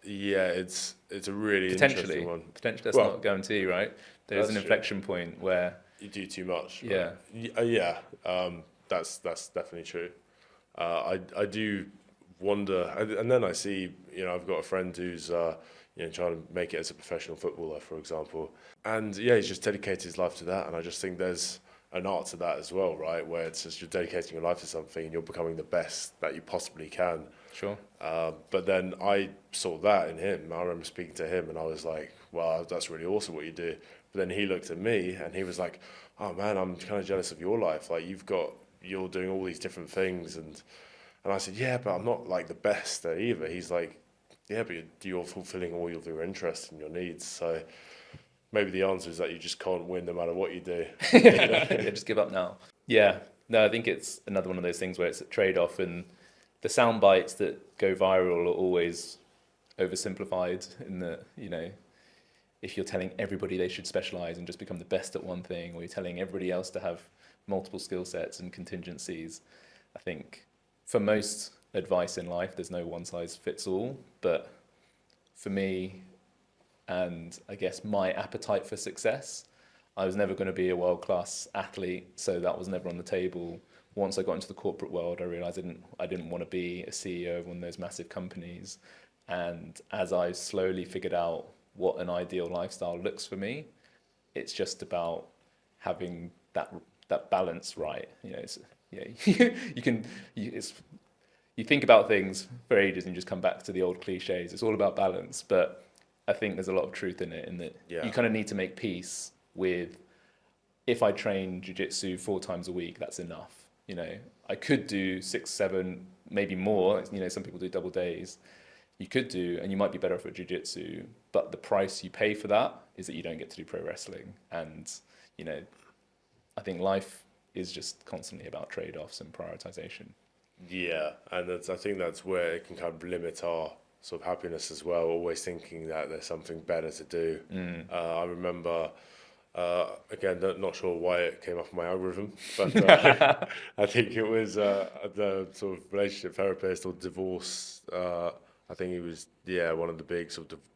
it's a really interesting one. Potentially, that's not a guarantee, right? There's an inflection point where you do too much. Yeah. Right? that's definitely true. I do wonder, and then I see, I've got a friend who's trying to make it as a professional footballer, for example, and yeah, he's just dedicated his life to that, and I just think there's an art to that as well, right? Where it's just you're dedicating your life to something and you're becoming the best that you possibly can. Sure. But then I saw that in him. I remember speaking to him and I was like, wow, that's really awesome what you do. But then he looked at me and he was like, oh man, I'm kind of jealous of your life. Like you're doing all these different things. And I said, yeah, but I'm not like the best at either. He's like, yeah, but you're fulfilling all of your interests and your needs. So maybe the answer is that you just can't win no matter what you do. Yeah, just give up now. Yeah, no, I think it's another one of those things where it's a trade-off, and the sound bites that go viral are always oversimplified in that, if you're telling everybody they should specialize and just become the best at one thing, or you're telling everybody else to have multiple skill sets and contingencies. I think for most advice in life, there's no one size fits all, but for me, and I guess my appetite for success, I was never going to be a world-class athlete, so that was never on the table. Once I got into the corporate world, I realized I didn't want to be a CEO of one of those massive companies. And as I slowly figured out what an ideal lifestyle looks for me, it's just about having that balance right. You think about things for ages and you just come back to the old cliches. It's all about balance, but I think there's a lot of truth in it, in that you kind of need to make peace with, if I train jiu-jitsu 4 times a week, that's enough. I could do 6, 7, maybe more. Some people do double days. You could do, and you might be better off at jiu-jitsu, but the price you pay for that is that you don't get to do pro wrestling. And, I think life is just constantly about trade-offs and prioritization. Yeah, and I think that's where it can kind of limit our sort of happiness as well, always thinking that there's something better to do. I remember, again, not sure why it came up on my algorithm, but I think it was the sort of relationship therapist or divorce. I think he was, one of the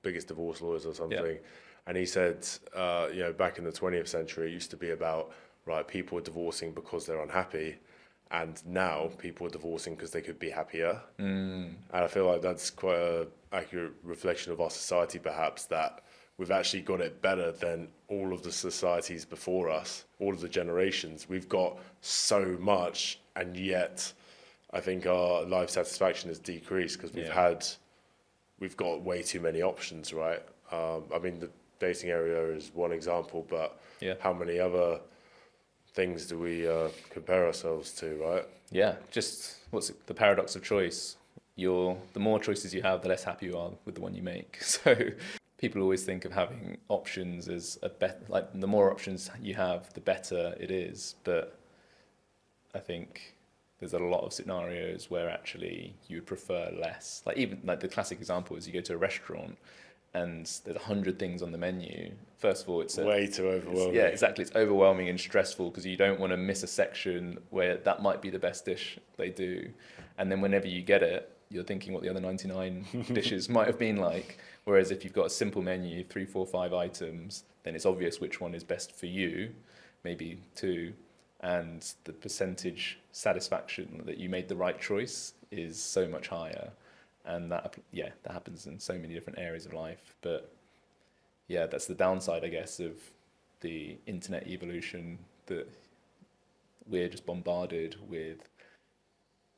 biggest divorce lawyers or something. Yeah. And he said, back in the 20th century, it used to be about, right, people are divorcing because they're unhappy. And now people are divorcing because they could be happier. And I feel like that's quite an accurate reflection of our society, perhaps, that we've actually got it better than all of the societies before us, all of the generations. We've got so much, and yet I think our life satisfaction has decreased because we've got way too many options, right? I mean, the dating area is one example, but how many other things do we compare ourselves to, right? Yeah, just the paradox of choice. The more choices you have, the less happy you are with the one you make. So people always think of having options as like the more options you have, the better it is. But I think there's a lot of scenarios where actually you would prefer less. Like even like the classic example is you go to a restaurant and there's 100 things on the menu. First of all, it's way too overwhelming. Yeah, exactly. It's overwhelming and stressful because you don't want to miss a section where that might be the best dish they do. And then whenever you get it, you're thinking what the other 99 dishes might have been like. Whereas if you've got a simple menu, 3, 4, 5 items, then it's obvious which one is best for you, maybe 2. And the percentage satisfaction that you made the right choice is so much higher. And that happens in so many different areas of life. But yeah, that's the downside, I guess, of the internet evolution, that we're just bombarded with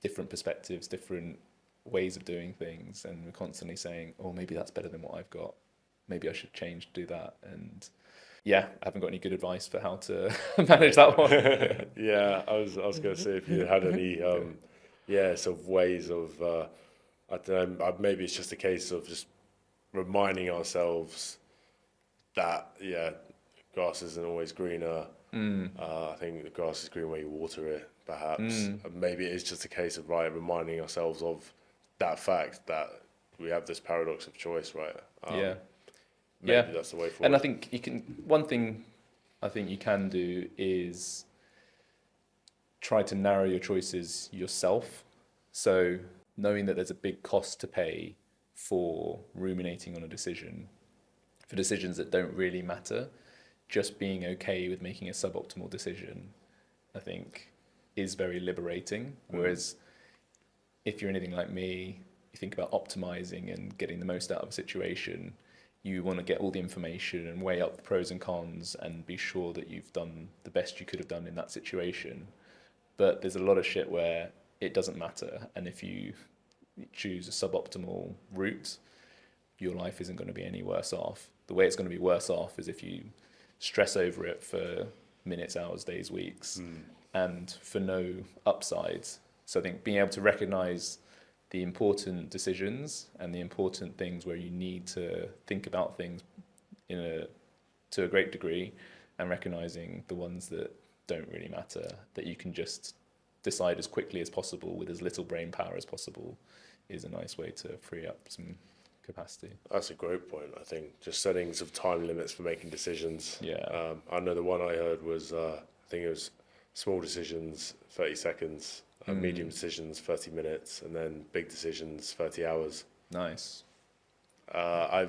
different perspectives, different ways of doing things, and we're constantly saying, oh, maybe that's better than what I've got. Maybe I should change, do that. And I haven't got any good advice for how to manage that one. Yeah, I was going to say if you had any, sort of ways of, I don't know, maybe it's just a case of just reminding ourselves that, grass isn't always greener. I think the grass is green where you water it, perhaps. And maybe it's just a case of, reminding ourselves of that fact that we have this paradox of choice, right? Maybe that's the way forward. And I think one thing I think you can do is try to narrow your choices yourself. So knowing that there's a big cost to pay for ruminating on a decision, for decisions that don't really matter, just being okay with making a suboptimal decision, I think is very liberating. Whereas if you're anything like me, you think about optimizing and getting the most out of a situation. You want to get all the information and weigh up the pros and cons and be sure that you've done the best you could have done in that situation. But there's a lot of shit where it doesn't matter. And if you choose a suboptimal route, your life isn't going to be any worse off. The way it's going to be worse off is if you stress over it for minutes, hours, days, weeks, and for no upsides. So I think being able to recognize the important decisions and the important things where you need to think about things to a great degree, and recognizing the ones that don't really matter, that you can just decide as quickly as possible with as little brain power as possible, is a nice way to free up some capacity. That's a great point. I think just setting some time limits for making decisions. Yeah. I know the one I heard was, I think it was small decisions, 30 seconds, medium decisions, 30 minutes, and then big decisions, 30 hours. Nice. I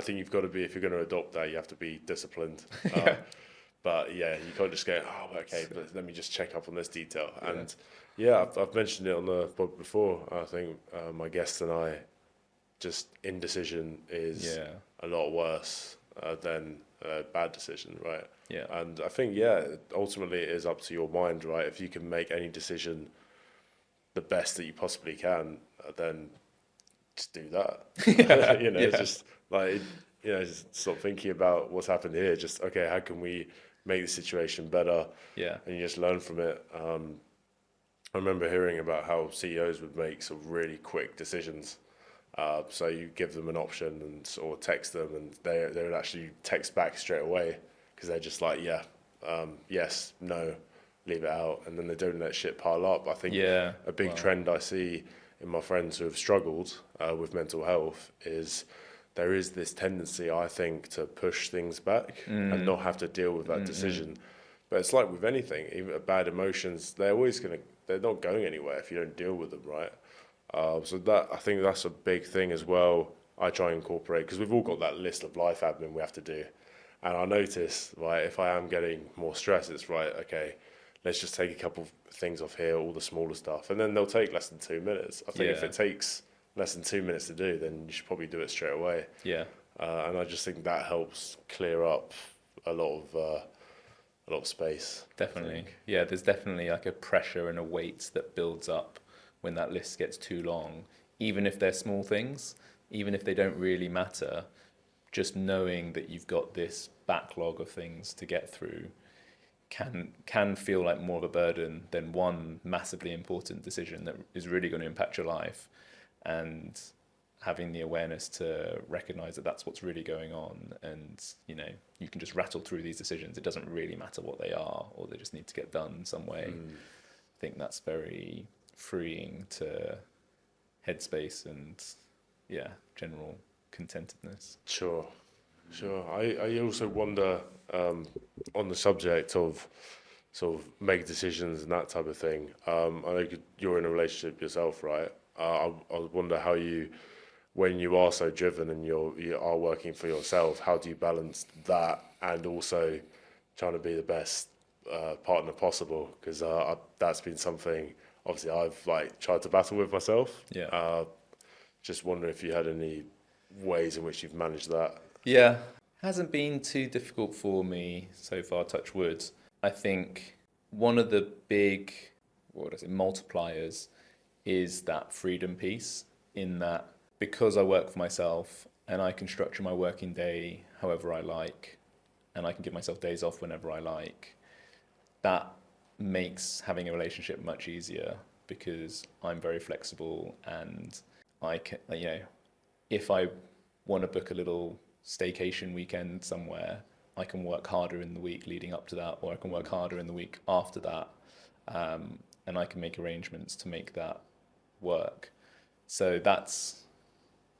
think you've got to be, if you're going to adopt that, you have to be disciplined. But yeah, you can't just go, oh, okay, but let me just check up on this detail. Yeah. And I've mentioned it on the pod before. I think my guest and I, just indecision is a lot worse than a bad decision, right? Yeah. And I think, ultimately it is up to your mind, right? If you can make any decision the best that you possibly can, then just do that. Just like, just stop thinking about what's happened here. Just, okay, how can we make the situation better? Yeah. And you just learn from it. I remember hearing about how CEOs would make some really quick decisions. So you give them an option or text them, and they would actually text back straight away, because they're just like, yes, no, leave it out, and then they don't let shit pile up. I think a big trend I see in my friends who have struggled with mental health is there is this tendency, I think, to push things back and not have to deal with that decision. But it's like with anything, even bad emotions, they're not going anywhere if you don't deal with them, right? So I think that's a big thing as well. I try and incorporate, because we've all got that list of life admin we have to do. And I notice, right, if I am getting more stress, it's right, okay, let's just take a couple of things off here, all the smaller stuff. And then they'll take less than 2 minutes. I think if it takes less than 2 minutes to do, then you should probably do it straight away. Yeah. And I just think that helps clear up a lot of space. Definitely. Yeah, there's definitely like a pressure and a weight that builds up when that list gets too long, even if they're small things, even if they don't really matter. Just knowing that you've got this backlog of things to get through can feel like more of a burden than one massively important decision that is really going to impact your life. And having the awareness to recognize that that's what's really going on, and you can just rattle through these decisions. It doesn't really matter what they are, or they just need to get done in some way. I think that's very freeing to headspace and general contentedness. Sure. I also wonder, on the subject of sort of make decisions and that type of thing. I know you're in a relationship yourself, right? I wonder how when you are so driven and you are working for yourself, how do you balance that and also trying to be the best partner possible? Because that's been something obviously I've tried to battle with myself. Just wonder if you had any ways in which you've managed that. Yeah, hasn't been too difficult for me so far, touch wood. I think one of the big multipliers is that freedom piece, in that because I work for myself and I can structure my working day however I like, and I can give myself days off whenever I like, that makes having a relationship much easier, because I'm very flexible, and I can, if I want to book a little staycation weekend somewhere, I can work harder in the week leading up to that, or I can work harder in the week after that, and I can make arrangements to make that work. So that's,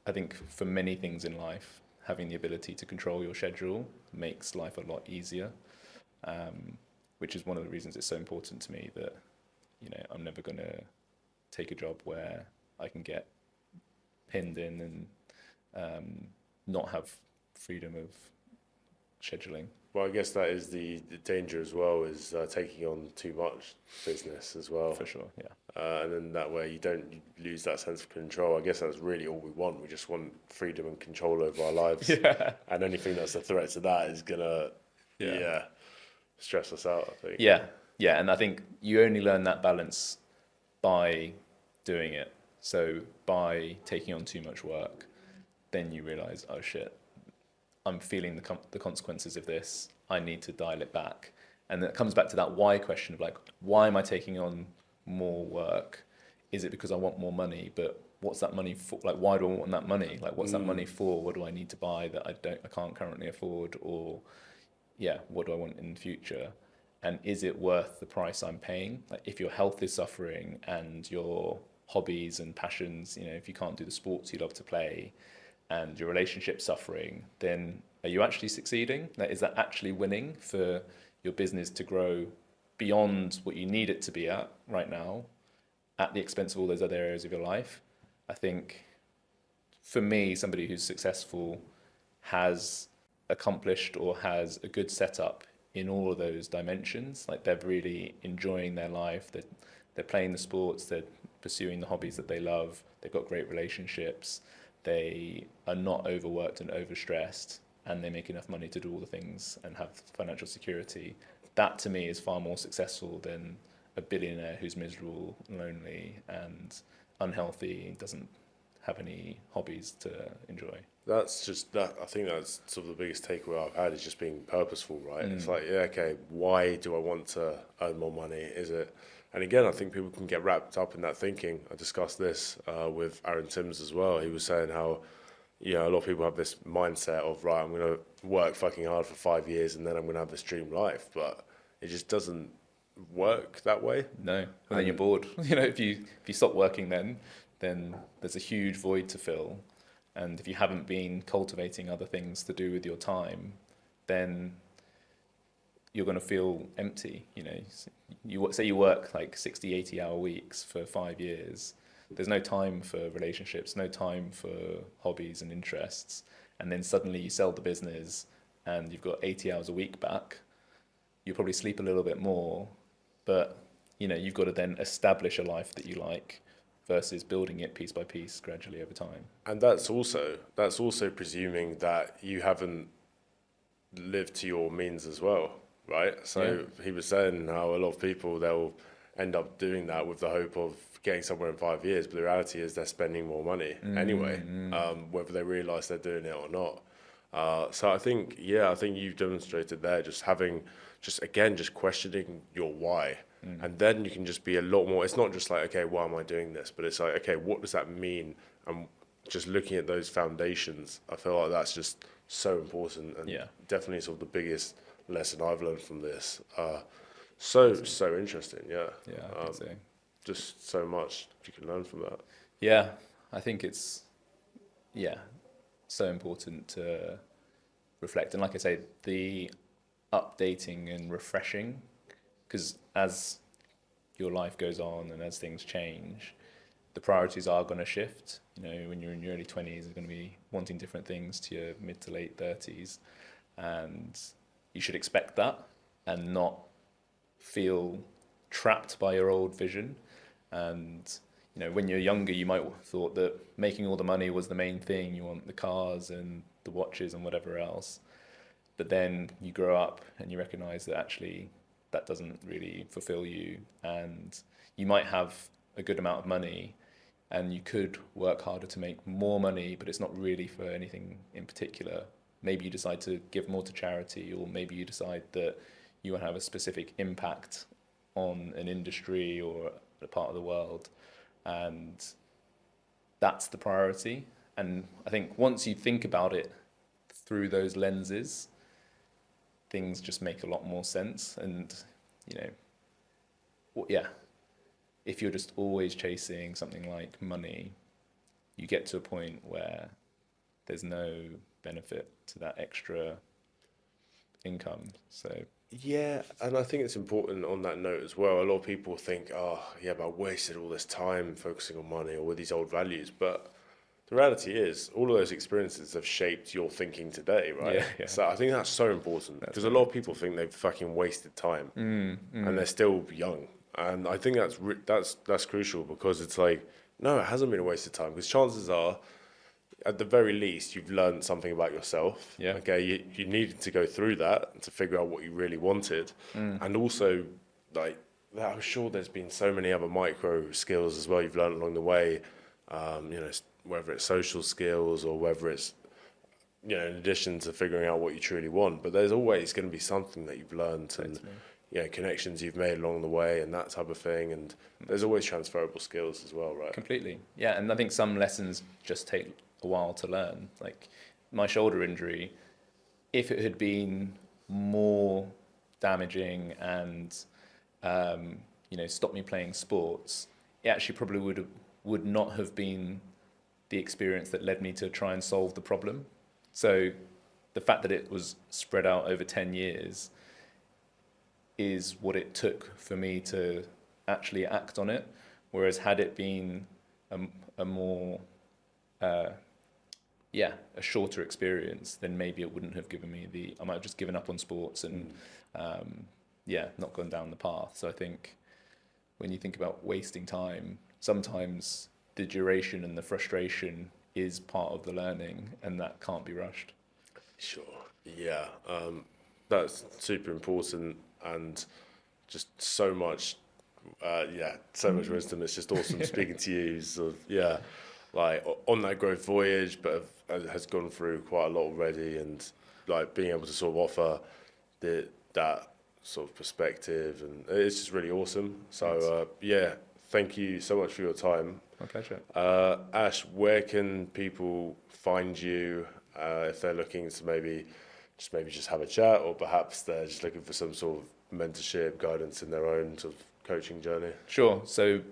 I think, for many things in life, having the ability to control your schedule makes life a lot easier, which is one of the reasons it's so important to me that, I'm never going to take a job where I can get pinned in and not have freedom of scheduling. Well, I guess that is the danger as well, is taking on too much business as well. For sure, yeah. And then that way you lose that sense of control. I guess that's really all we want. We just want freedom and control over our lives. Yeah. And anything that's a threat to that is gonna, Yeah. stress us out, I think. Yeah, yeah, and I think you only learn that balance by doing it. So by taking on too much work, then you realize, oh shit, I'm feeling the consequences of this. I need to dial it back. And that comes back to that why question of like, why am I taking on more work? Is it because I want more money? But what's that money for? Like, why do I want that money? Like, what's that money for? What do I need to buy that I can't currently afford? Or yeah, what do I want in the future? And is it worth the price I'm paying? Like, if your health is suffering and your hobbies and passions, if you can't do the sports you love to play, and your relationship's suffering, then are you actually succeeding? Like, is that actually winning for your business to grow beyond what you need it to be at right now, at the expense of all those other areas of your life? I think for me, somebody who's successful has accomplished or has a good setup in all of those dimensions. Like, they're really enjoying their life, they're playing the sports, they're pursuing the hobbies that they love, they've got great relationships, they are not overworked and overstressed, and they make enough money to do all the things and have financial security. That to me is far more successful than a billionaire who's miserable, lonely, and unhealthy, doesn't have any hobbies to enjoy. That's just that. I think that's sort of the biggest takeaway I've had, is just being purposeful, right? It's like, yeah, okay, why do I want to earn more money? Is it? And again, I think people can get wrapped up in that thinking. I discussed this with Aaron Timms as well. He was saying how, a lot of people have this mindset of, right, I'm going to work fucking hard for 5 years and then I'm going to have this dream life, but it just doesn't work that way. No, and then you're bored. If you stop working, then there's a huge void to fill, and if you haven't been cultivating other things to do with your time, then you're going to feel empty. You say you work like 60, 80-hour weeks for 5 years. There's no time for relationships, no time for hobbies and interests. And then suddenly you sell the business and you've got 80 hours a week back. You'll probably sleep a little bit more, but you've got to then establish a life that you like versus building it piece by piece gradually over time. And that's also presuming that you haven't lived to your means as well. Right, so he was saying how a lot of people, they'll end up doing that with the hope of getting somewhere in 5 years, but the reality is they're spending more money anyway, whether they realise they're doing it or not. So I think you've demonstrated there just questioning your why, and then you can just be a lot more. It's not just like, okay, why am I doing this? But it's like, okay, what does that mean? And just looking at those foundations, I feel like that's just so important, and definitely sort of the biggest lesson I've learned from this. So interesting, Yeah, I think so. Just so much you can learn from that. Yeah, I think it's so important to reflect, and like I say, the updating and refreshing, because as your life goes on and as things change, the priorities are going to shift. When you're in your early 20s, you're going to be wanting different things to your mid to late 30s, and you should expect that and not feel trapped by your old vision. And when you're younger, you might have thought that making all the money was the main thing. You want the cars and the watches and whatever else. But then you grow up and you recognize that actually that doesn't really fulfill you. And you might have a good amount of money and you could work harder to make more money, but it's not really for anything in particular. Maybe you decide to give more to charity, or maybe you decide that you want to have a specific impact on an industry or a part of the world. And that's the priority. And I think once you think about it through those lenses, things just make a lot more sense. And, if you're just always chasing something like money, you get to a point where there's no benefit to that extra income. So yeah, and I think it's important on that note as well. A lot of people think, but I wasted all this time focusing on money or with these old values. But the reality is, all of those experiences have shaped your thinking today, right? Yeah. So I think that's so important because a lot of people think they've fucking wasted time, and they're still young, and I think that's crucial because it's like, no, it hasn't been a waste of time because chances are, at the very least, you've learned something about yourself. Yeah. Okay, you needed to go through that to figure out what you really wanted, and also like I'm sure there's been so many other micro skills as well you've learned along the way. Whether it's social skills or whether it's in addition to figuring out what you truly want, but there's always going to be something that you've learned and connections you've made along the way and that type of thing. And there's always transferable skills as well, right? Completely. Yeah, and I think some lessons just take a while to learn. Like my shoulder injury, if it had been more damaging and stopped me playing sports, it actually probably would not have been the experience that led me to try and solve the problem. So the fact that it was spread out over 10 years is what it took for me to actually act on it. Whereas had it been a more, a shorter experience, then maybe it wouldn't have given me I might have just given up on sports and, not gone down the path. So I think when you think about wasting time, sometimes the duration and the frustration is part of the learning, and that can't be rushed. Sure. Yeah. That's super important, and just so much, so much wisdom. It's just awesome speaking to you. Like on that growth voyage, but has gone through quite a lot already, and like being able to sort of offer that sort of perspective, and it's just really awesome. So thank you so much for your time. My pleasure. Ash, where can people find you if they're looking to maybe just have a chat, or perhaps they're just looking for some sort of mentorship, guidance in their own sort of coaching journey? Sure. So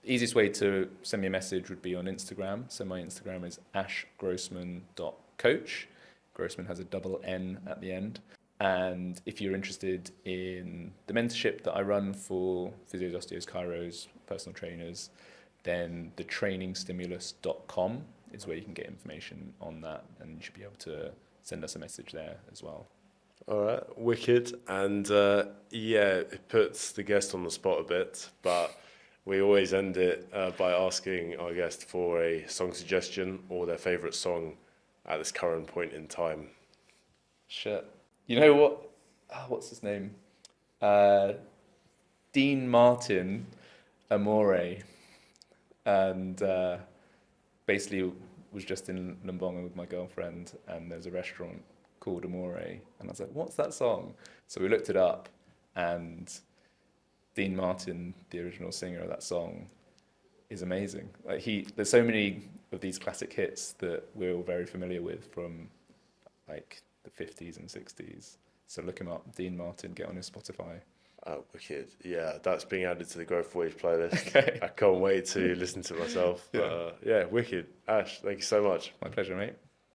easiest way to send me a message would be on Instagram. So my Instagram is ashgrossman.coach. Grossman has a double N at the end. And if you're interested in the mentorship that I run for physios, osteos, chiros, personal trainers, then thetrainingstimulus.com is where you can get information on that, and you should be able to send us a message there as well. All right, wicked. And it puts the guest on the spot a bit, but we always end it by asking our guest for a song suggestion or their favourite song at this current point in time. Shit. You know what? What's his name? Dean Martin, Amore. And basically was just in Lombonga with my girlfriend, and there's a restaurant called Amore, and I was like, what's that song? So we looked it up, and Dean Martin, the original singer of that song, is amazing. Like there's so many of these classic hits that we're all very familiar with from like the 50s and 60s. So look him up, Dean Martin, get on his Spotify. Oh, wicked. Yeah, that's being added to the Growth Voyage playlist. Okay. I can't wait to listen to it myself. Yeah. But, wicked. Ash, thank you so much. My pleasure, mate.